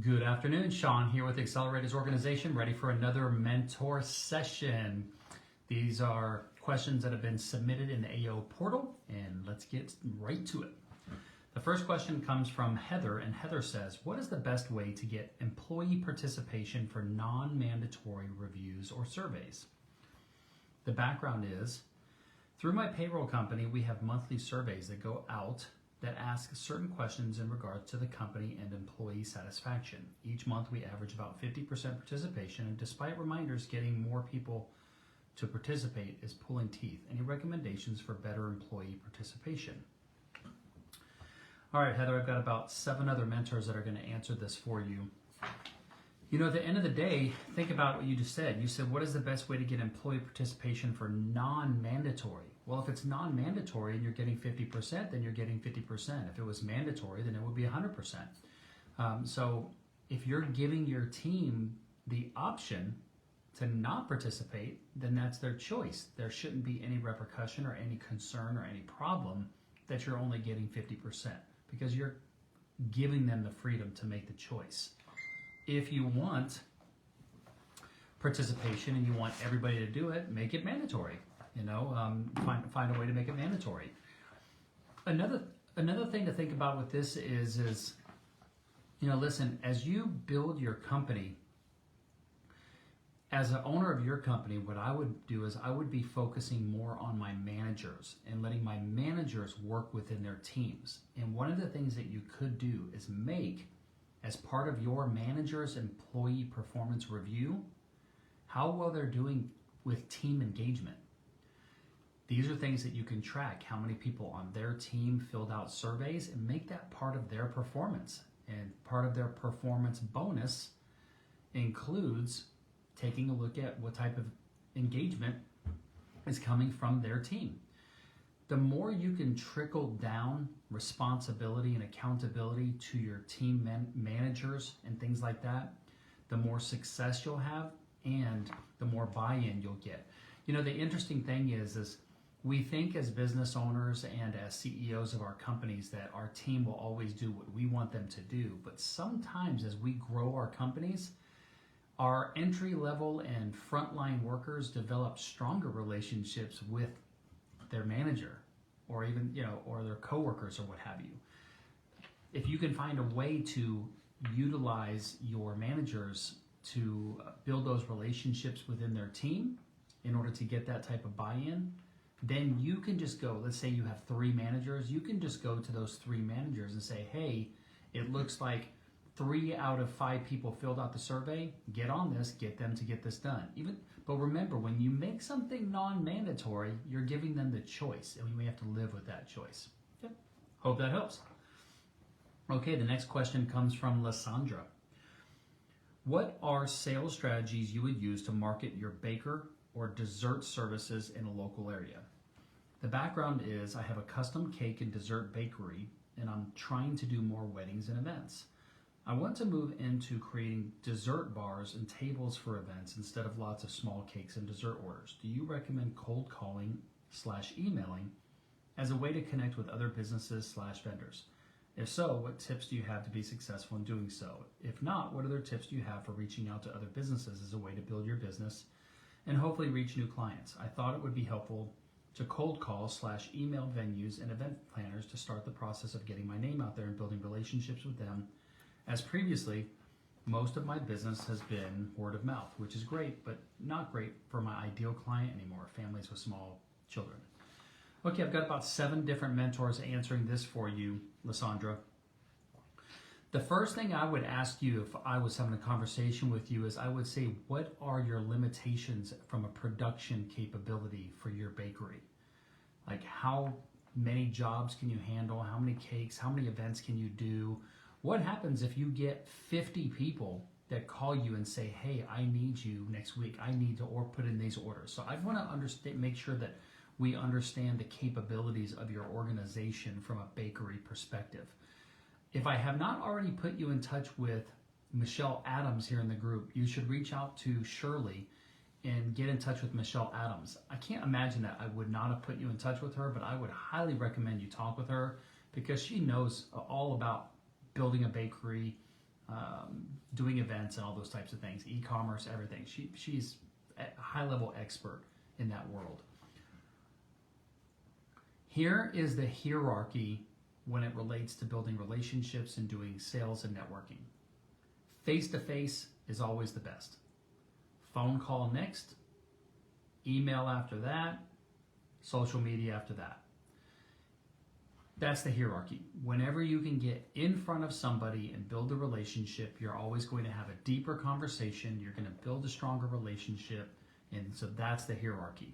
Good afternoon, Shawn here with Accelerators Organization, ready for another mentor session. These are questions that have been submitted in the AO portal, and let's get right to it. The first question comes from Heather, and Heather says, what is the best way to get employee participation for non-mandatory reviews or surveys? The background is, through my payroll company, we have monthly surveys that go out that ask certain questions in regards to the company and employee satisfaction. Each month we average about 50% participation, and despite reminders, getting more people to participate is pulling teeth. Any recommendations for better employee participation? All right, Heather, I've got about 7 other mentors that are going to answer this for you. You know, at the end of the day, think about what you just said. You said, what is the best way to get employee participation for non-mandatory? Well, if it's non-mandatory and you're getting 50%, then you're getting 50%. If it was mandatory, then it would be 100%. So if you're giving your team the option to not participate, then that's their choice. There shouldn't be any repercussion or any concern or any problem that you're only getting 50% because you're giving them the freedom to make the choice. If you want participation and you want everybody to do it, make it mandatory. You know, find a way to make it mandatory. Another thing to think about with this is, you know, listen, as you build your company, as an owner of your company, what I would do is I would be focusing more on my managers and letting my managers work within their teams. And one of the things that you could do is make, as part of your manager's employee performance review, how well they're doing with team engagement. These are things that you can track, how many people on their team filled out surveys, and make that part of their performance. And part of their performance bonus includes taking a look at what type of engagement is coming from their team. The more you can trickle down responsibility and accountability to your team managers and things like that, the more success you'll have and the more buy-in you'll get. You know, the interesting thing is we think as business owners and as CEOs of our companies that our team will always do what we want them to do. But sometimes as we grow our companies, our entry-level and frontline workers develop stronger relationships with their manager or even, you know, or their coworkers or what have you. If you can find a way to utilize your managers to build those relationships within their team in order to get that type of buy-in, then you can just go, let's say you have 3 managers, you can just go to those 3 managers and say, hey, it looks like 3 out of 5 people filled out the survey, get on this, get them to get this done. But remember, when you make something non-mandatory, you're giving them the choice, and we have to live with that choice. Yep. Hope that helps. Okay, the next question comes from Lysandra. What are sales strategies you would use to market your baker or dessert services in a local area? The background is I have a custom cake and dessert bakery, and I'm trying to do more weddings and events. I want to move into creating dessert bars and tables for events instead of lots of small cakes and dessert orders. Do you recommend cold calling / emailing as a way to connect with other businesses / vendors? If so, what tips do you have to be successful in doing so? If not, what other tips do you have for reaching out to other businesses as a way to build your business and hopefully reach new clients? I thought it would be helpful to cold call / email venues and event planners to start the process of getting my name out there and building relationships with them. As previously, most of my business has been word of mouth, which is great, but not great for my ideal client anymore, families with small children. Okay, I've got about 7 different mentors answering this for you, Lysandra. The first thing I would ask you if I was having a conversation with you is I would say, what are your limitations from a production capability for your bakery? Like how many jobs can you handle? How many cakes? How many events can you do? What happens if you get 50 people that call you and say, hey, I need you next week. I need to put in these orders. So I want to make sure that we understand the capabilities of your organization from a bakery perspective. If I have not already put you in touch with Michelle Adams here in the group, you should reach out to Shirley and get in touch with Michelle Adams. I can't imagine that I would not have put you in touch with her, but I would highly recommend you talk with her because she knows all about building a bakery, doing events and all those types of things, e-commerce, everything. She's a high-level expert in that world. Here is the hierarchy when it relates to building relationships and doing sales and networking. Face-to-face is always the best. Phone call next, email after that, social media after that. That's the hierarchy. Whenever you can get in front of somebody and build a relationship, you're always going to have a deeper conversation. You're going to build a stronger relationship. And so that's the hierarchy.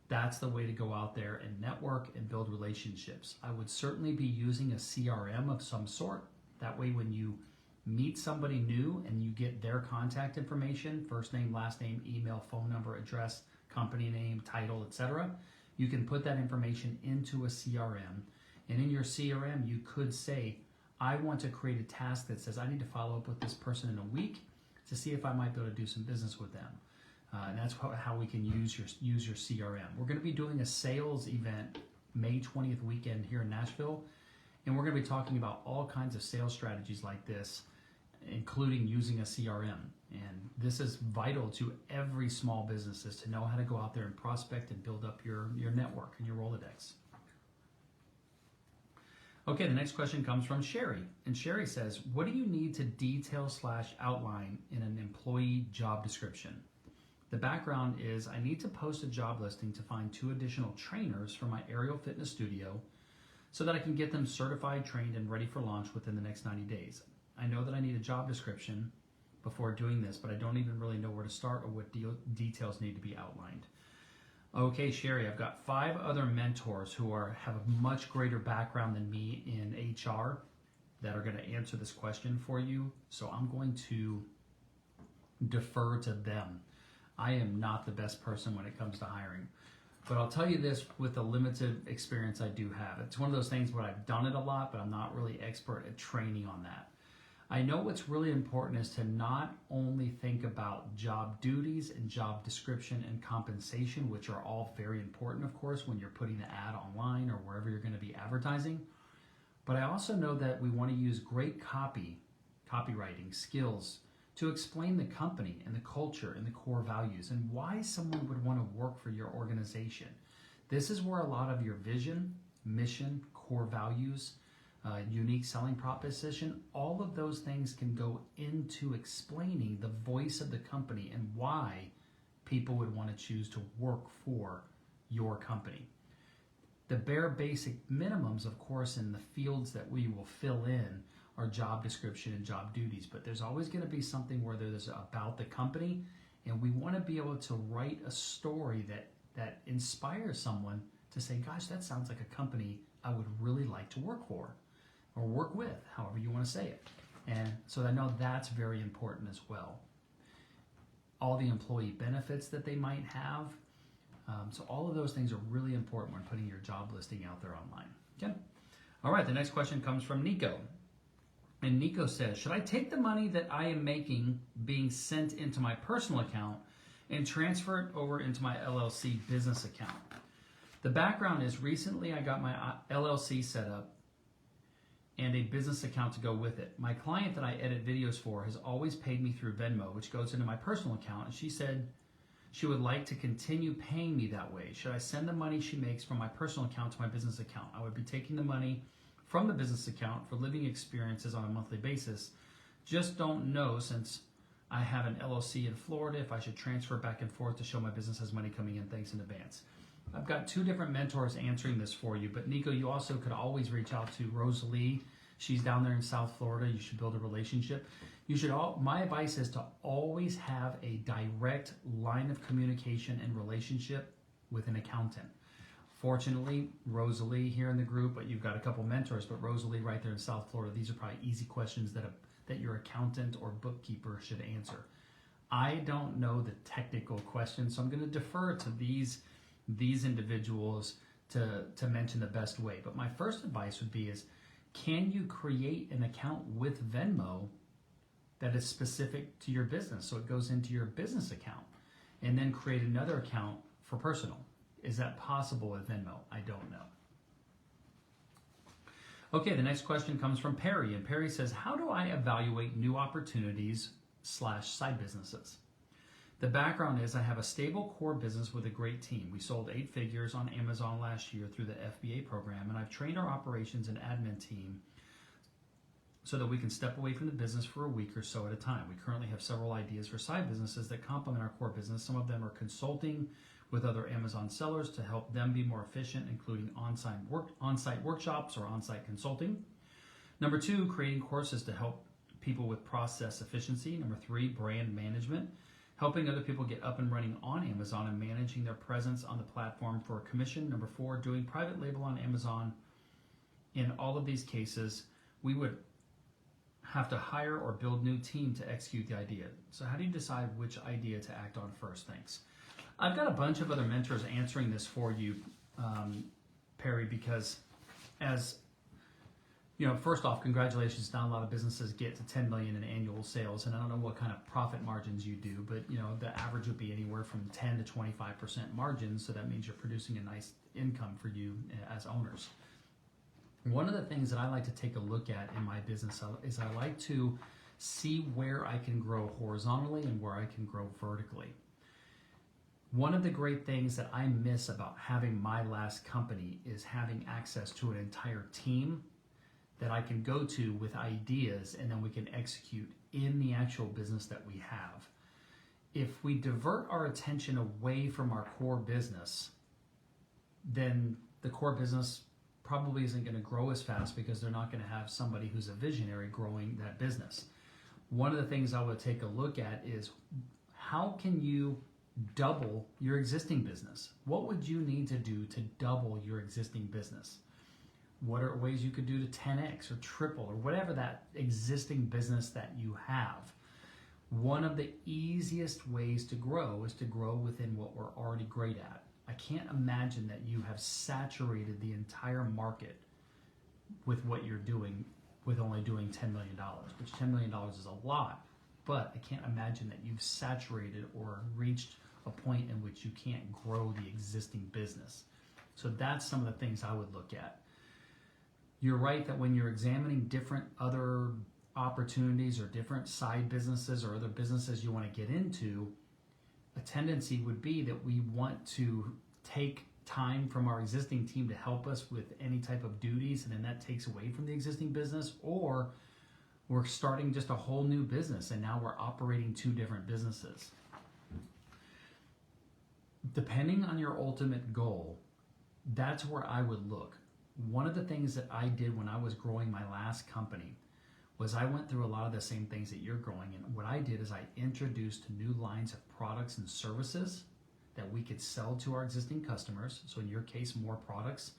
That's the way to go out there and network and build relationships. I would certainly be using a CRM of some sort. That way when you meet somebody new and you get their contact information, first name, last name, email, phone number, address, company name, title, etc., you can put that information into a CRM. And in your CRM, you could say, I want to create a task that says I need to follow up with this person in a week to see if I might be able to do some business with them. And that's how we can use your CRM. We're going to be doing a sales event May 20th weekend here in Nashville. And we're going to be talking about all kinds of sales strategies like this, including using a CRM. And this is vital to every small business, is to know how to go out there and prospect and build up your network and your Rolodex. Okay, the next question comes from Sherry. And Sherry says, what do you need to detail/outline in an employee job description? The background is I need to post a job listing to find 2 additional trainers for my aerial fitness studio so that I can get them certified, trained, and ready for launch within the next 90 days. I know that I need a job description before doing this, but I don't even really know where to start or what details need to be outlined. Okay, Sherry, I've got 5 other mentors who have a much greater background than me in HR that are going to answer this question for you. So I'm going to defer to them. I am not the best person when it comes to hiring. But I'll tell you this with the limited experience I do have. It's one of those things where I've done it a lot, but I'm not really expert at training on that. I know what's really important is to not only think about job duties and job description and compensation, which are all very important, of course, when you're putting the ad online or wherever you're going to be advertising. But I also know that we want to use great copywriting skills to explain the company and the culture and the core values and why someone would want to work for your organization. This is where a lot of your vision, mission, core values, unique selling proposition, all of those things can go into explaining the voice of the company and why people would want to choose to work for your company. The bare basic minimums, of course, in the fields that we will fill in are job description and job duties, but there's always going to be something where there's about the company, and we want to be able to write a story that inspires someone to say, gosh, that sounds like a company I would really like to work for or work with, however you want to say it. And so I know that's very important as well. All the employee benefits that they might have. So all of those things are really important when putting your job listing out there online. Okay. All right, the next question comes from Nico. And Nico says, should I take the money that I am making being sent into my personal account and transfer it over into my LLC business account? The background is recently I got my LLC set up and a business account to go with it. My client that I edit videos for has always paid me through Venmo, which goes into my personal account, and she said she would like to continue paying me that way. Should I send the money she makes from my personal account to my business account? I would be taking the money from the business account for living experiences on a monthly basis. Just don't know, since I have an LLC in Florida, if I should transfer back and forth to show my business has money coming in. Thanks in advance. I've got 2 different mentors answering this for you, but Nico, you also could always reach out to Rosalie. She's down there in South Florida. You should build a relationship. My advice is to always have a direct line of communication and relationship with an accountant. Fortunately, Rosalie here in the group, but you've got a couple mentors, but Rosalie right there in South Florida, these are probably easy questions that your accountant or bookkeeper should answer. I don't know the technical questions, so I'm going to defer to these individuals to mention the best way. But my first advice would be can you create an account with Venmo that is specific to your business, so it goes into your business account, and then create another account for personal? Is that possible with Venmo? I don't know. Okay, the next question comes from Perry, and Perry says, how do I evaluate new opportunities / side businesses? The background is I have a stable core business with a great team. We sold 8 figures on Amazon last year through the FBA program, and I've trained our operations and admin team so that we can step away from the business for a week or so at a time. We currently have several ideas for side businesses that complement our core business. Some of them are consulting with other Amazon sellers to help them be more efficient, including on-site workshops or on-site consulting. Number 2, creating courses to help people with process efficiency. Number 3, brand management, helping other people get up and running on Amazon and managing their presence on the platform for a commission. Number 4, doing private label on Amazon. In all of these cases, we would have to hire or build new team to execute the idea. So how do you decide which idea to act on first? Thanks. I've got a bunch of other mentors answering this for you, Perry, because as you know, first off, congratulations. Not a lot of businesses get to 10 million in annual sales, and I don't know what kind of profit margins you do, but you know, the average would be anywhere from 10 to 25% margins, so that means you're producing a nice income for you as owners. One of the things that I like to take a look at in my business is I like to see where I can grow horizontally and where I can grow vertically. One of the great things that I miss about having my last company is having access to an entire team that I can go to with ideas, and then we can execute in the actual business that we have. If we divert our attention away from our core business, then the core business probably isn't going to grow as fast because they're not going to have somebody who's a visionary growing that business. One of the things I would take a look at is how can you double your existing business? What would you need to do to double your existing business? What are ways you could do to 10x or triple or whatever that existing business that you have? One of the easiest ways to grow is to grow within what we're already great at. I can't imagine that you have saturated the entire market with what you're doing with only doing $10 million, which $10 million is a lot, but I can't imagine that you've saturated or reached a point in which you can't grow the existing business. So that's some of the things I would look at. You're right that when you're examining different other opportunities or different side businesses or other businesses you want to get into, a tendency would be that we want to take time from our existing team to help us with any type of duties, and then that takes away from the existing business, or we're starting just a whole new business and now we're operating 2 different businesses. Depending on your ultimate goal, that's where I would look. One of the things that I did when I was growing my last company was I went through a lot of the same things that you're growing, and what I did is I introduced new lines of products and services that we could sell to our existing customers. So in your case, more products.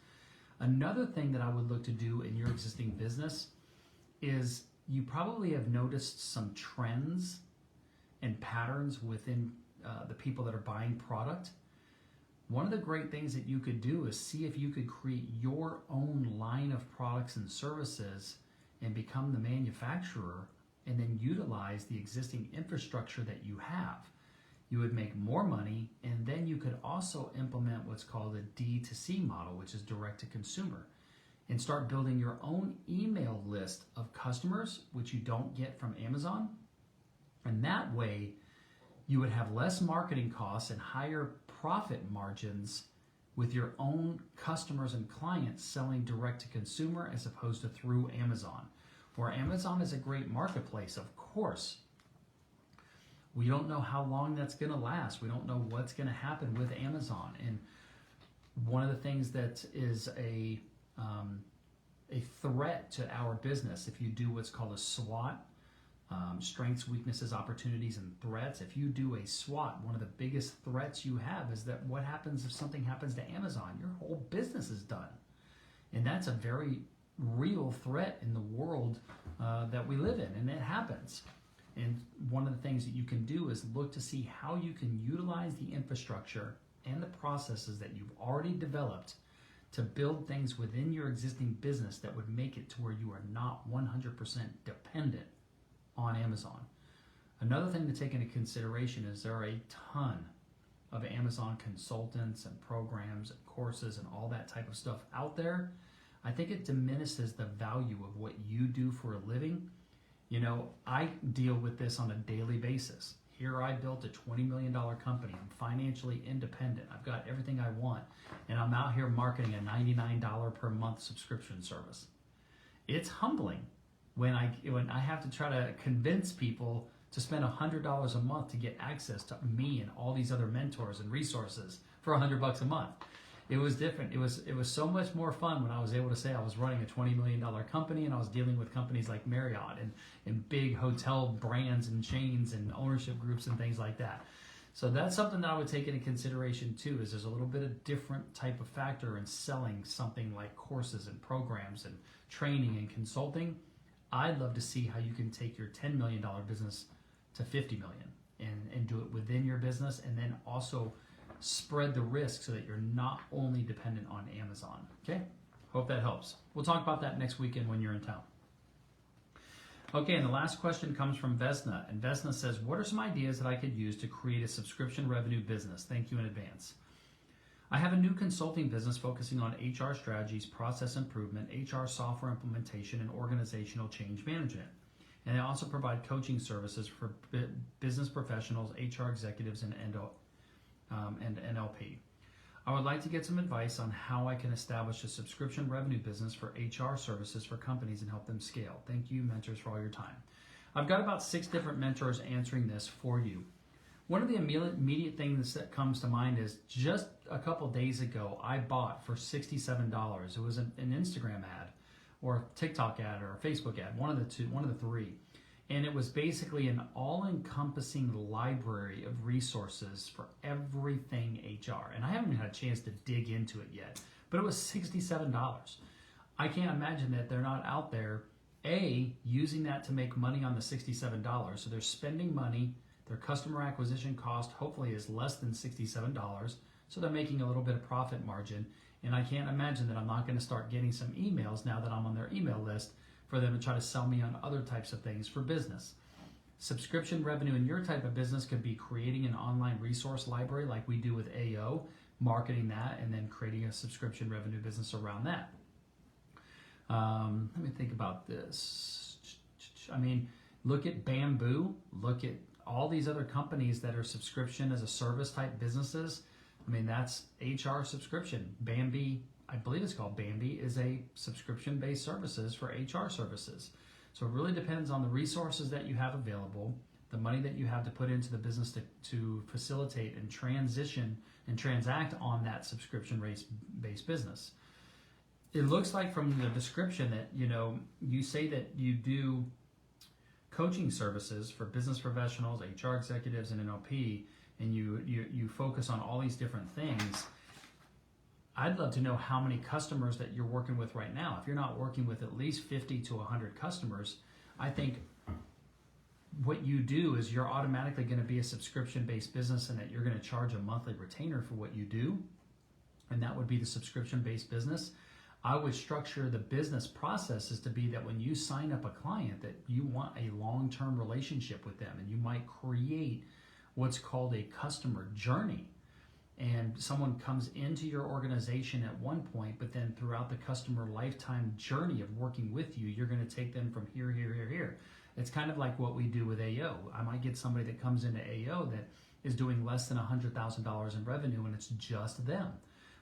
Another thing that I would look to do in your existing business is you probably have noticed some trends and patterns within the people that are buying product. One of the great things that you could do is see if you could create your own line of products and services and become the manufacturer, and then utilize the existing infrastructure that you have. You would make more money, and then you could also implement what's called a D2C model, which is direct to consumer, and start building your own email list of customers, which you don't get from Amazon. And that way, you would have less marketing costs and higher profit margins with your own customers and clients selling direct to consumer as opposed to through Amazon. Where Amazon is a great marketplace, of course, we don't know how long that's going to last. We don't know what's going to happen with Amazon. And one of the things that is a threat to our business, if you do what's called a SWOT, strengths, weaknesses, opportunities, and threats. If you do a SWOT, one of the biggest threats you have is that what happens if something happens to Amazon? Your whole business is done. And that's a very real threat in the world that we live in, and it happens. And one of the things that you can do is look to see how you can utilize the infrastructure and the processes that you've already developed to build things within your existing business that would make it to where you are not 100% dependent on Amazon. Another thing to take into consideration is there are a ton of Amazon consultants and programs and courses and all that type of stuff out there. I think it diminishes the value of what you do for a living. You know, I deal with this on a daily basis. Here I built a $20 million company. I'm financially independent. I've got everything I want. And I'm out here marketing a $99 per month subscription service. It's humbling when I have to try to convince people to spend $100 a month to get access to me and all these other mentors and resources for $100 a month. It was different. It was so much more fun when I was able to say I was running a $20 million company and I was dealing with companies like Marriott and big hotel brands and chains and ownership groups and things like that. So that's something that I would take into consideration too, is there's a little bit of different type of factor in selling something like courses and programs and training and consulting. I'd love to see how you can take your $10 million business to $50 million and do it within your business, and then also spread the risk so that you're not only dependent on Amazon. Okay? Hope that helps. We'll talk about that next weekend when you're in town. Okay, and the last question comes from Vesna. And Vesna says, what are some ideas that I could use to create a subscription revenue business? Thank you in advance. I have a new consulting business focusing on HR strategies, process improvement, HR software implementation, and organizational change management. And I also provide coaching services for business professionals, HR executives, and NLP. I would like to get some advice on how I can establish a subscription revenue business for HR services for companies and help them scale. Thank you, mentors, for all your time. I've got about 6 different mentors answering this for you. One of the immediate things that comes to mind is just a couple days ago, I bought for $67. It was an Instagram ad or a TikTok ad or a Facebook ad, one of the 3. And it was basically an all-encompassing library of resources for everything HR. And I haven't even had a chance to dig into it yet, but it was $67. I can't imagine that they're not out there, A, using that to make money on the $67. So they're spending money. Their customer acquisition cost hopefully is less than $67. So they're making a little bit of profit margin. And I can't imagine that I'm not going to start getting some emails now that I'm on their email list for them to try to sell me on other types of things for business. Subscription revenue in your type of business could be creating an online resource library like we do with AO, marketing that, and then creating a subscription revenue business around that. Let me think about this. I mean, look at Bamboo, look at all these other companies that are subscription as a service type businesses. I mean, that's HR subscription. Bambi, I believe it's called Bambi, is a subscription-based services for HR services. So it really depends on the resources that you have available, the money that you have to put into the business to facilitate and transition and transact on that subscription-based business. It looks like from the description that, you say that you do coaching services for business professionals, HR executives, and NLP, and you focus on all these different things. I'd love to know how many customers that you're working with right now. If you're not working with at least 50 to 100 customers, I think what you do is you're automatically going to be a subscription-based business, and that you're going to charge a monthly retainer for what you do, and that would be the subscription-based business. I would structure the business processes to be that when you sign up a client, that you want a long-term relationship with them, and you might create what's called a customer journey. And someone comes into your organization at one point, but then throughout the customer lifetime journey of working with you, you're going to take them from here, here, here, here. It's kind of like what we do with AO. I might get somebody that comes into AO that is doing less than $100,000 in revenue, and it's just them.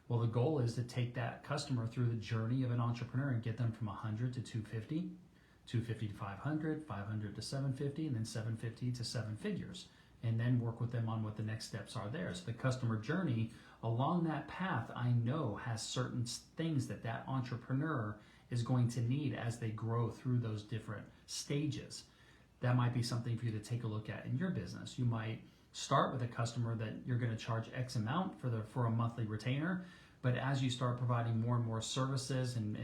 Well, the goal is to take that customer through the journey of an entrepreneur and get them from 100 to 250, 250 to 500, 500 to 750, and then 750 to 7 figures. And then work with them on what the next steps are there. So the customer journey along that path, I know, has certain things that that entrepreneur is going to need as they grow through those different stages. That might be something for you to take a look at in your business. You might start with a customer that you're going to charge X amount for a monthly retainer, but as you start providing more and more services and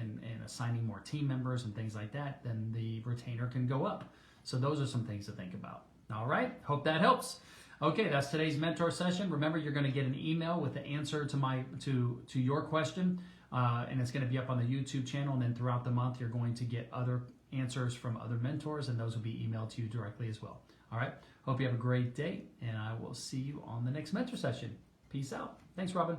assigning more team members and things like that, then the retainer can go up. So those are some things to think about. All right, hope that helps. Okay, that's today's mentor session. Remember, you're going to get an email with the answer to your question, and it's going to be up on the YouTube channel. And then throughout the month, you're going to get other answers from other mentors, and those will be emailed to you directly as well. All right, hope you have a great day, and I will see you on the next mentor session. Peace out. Thanks, Robin.